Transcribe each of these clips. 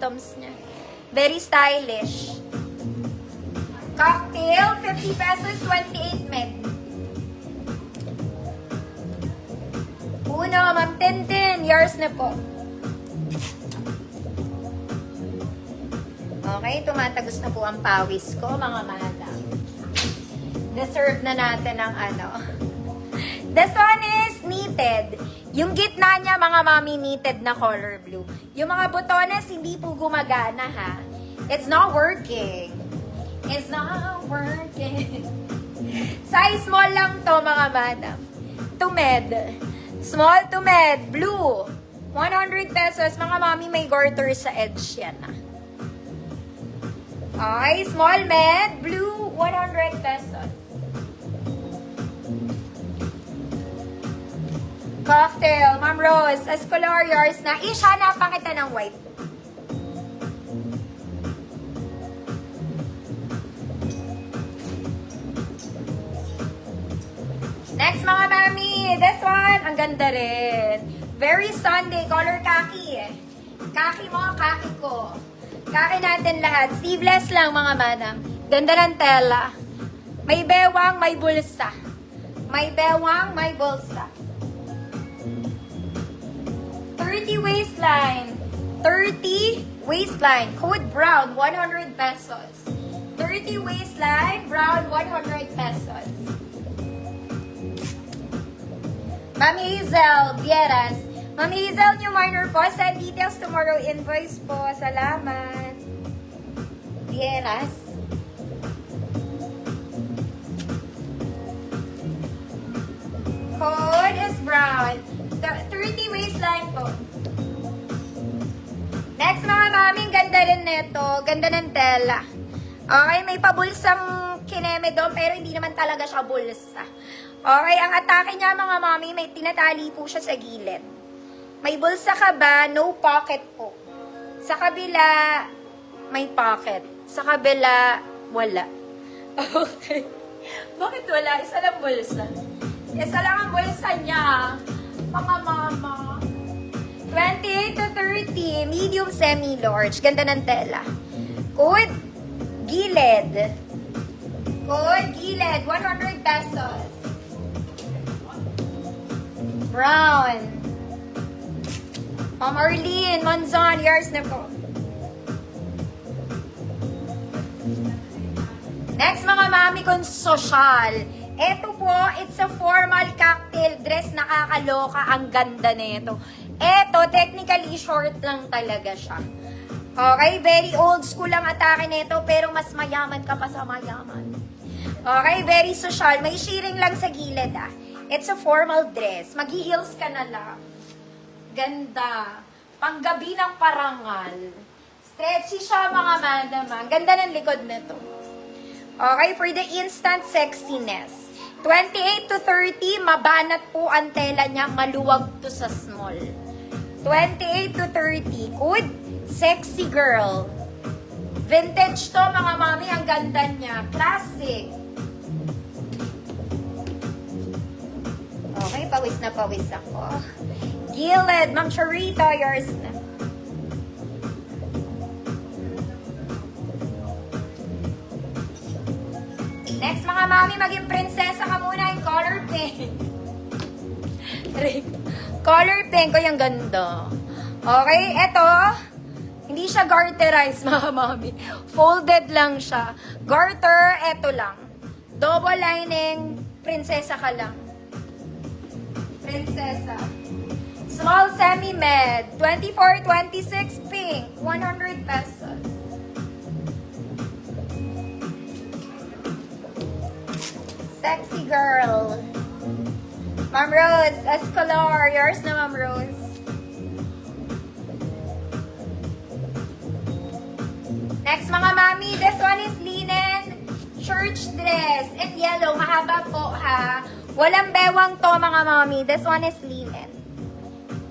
bottoms niya. Very stylish. Cocktail, 50 pesos, 28 med. Uno, Ma'am Tintin, yours na po. Okay, tumatagos na po ang pawis ko, mga madam. Deserve na natin ang ano. This one is knitted. Yung gitna niya, mga mami, knitted na color blue. Yung mga butones, hindi po gumagana, ha? It's not working. It's not working. Size small lang to, mga madam. To med. Small to med. Blue. 100 pesos. Mga mami, may garter sa edge yan, ha? Okay, small med. Blue, 100 pesos. Cocktail, Ma'am Rose, Escolar, yours na. Hanapan kita ng white. Next, mga mami, this one, ang ganda rin. Very Sunday, color khaki. Khaki mo, khaki ko. Khaki natin lahat. Sleeveless lang, mga madam. Ganda ng tela. May bewang, may bulsa. May bewang, may bulsa. 30 waistline. 30 waistline. Code brown, 100 pesos. 30 waistline, brown, 100 pesos. Ma'am Hazel, Vieras. Ma'am Hazel, new minor po. Send details tomorrow. Invoice po. Salamat. Vieras. Code is brown. 30 waistline po. Next, mga mami, ganda rin nito. Ganda ng tela. Okay, may pabulsang kineme doon, pero hindi naman talaga siya bulsa. Okay, ang atake niya, mga mami, may tinatali po siya sa gilid. May bulsa ka ba? No pocket po. Sa kabila, may pocket. Sa kabila, wala. Okay. Bakit wala? Isa lang bulsa. Isa lang ang bulsa niya. Mga mama. 28 to 30. Medium, semi-large. Ganda ng tela. Code, gilid. Code, gilid. 100 pesos. Brown. Ma'am Arlene, Monzon, yours na po. Next, mga mami, kung social. Ito po, it's a formal cocktail dress. Nakakaloka. Ang ganda nito. Ito, technically, short lang talaga siya. Okay, very old school ang atake nito, pero mas mayaman ka pa sa mayaman. Okay, very social. May shearing lang sa gilid, ah. It's a formal dress. Mag-heels ka na lang. Ganda. Panggabi ng parangal. Stretchy siya, mga madam. Ang ganda ng likod nito. Okay, for the instant sexiness. 28 to 30, mabanat po ang tela niya. Maluwag to sa small. 28 to 30. Good. Sexy girl. Vintage to, mga mami. Ang ganda niya. Classic. Okay, pawis na pawis ako. Gilid, Ma'am Charita, yours na. Next, mga mami, maging prinsesa ka muna yung color pink. Color pink, o yung ganda. Okay, eto, hindi siya garterized, mga mami. Folded lang siya. Garter, eto lang. Double lining, prinsesa ka lang. Prinsesa. Small semi-med. 24, 26, pink. 100 pesos. Sexy girl. Ma'am Rose, Escolar. Yours na, Ma'am Rose. Next, mga mami. This one is linen church dress. And yellow. Mahaba po, ha. Walang bewang to, mga mami. This one is linen.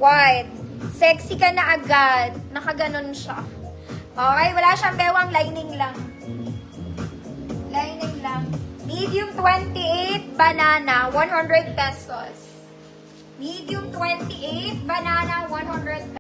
White. Sexy ka na agad. Nakaganon siya. Okay, wala siyang bewang. Lining lang. Lining lang. Medium 28, banana, 100 pesos. Medium 28, banana, 100 pesos.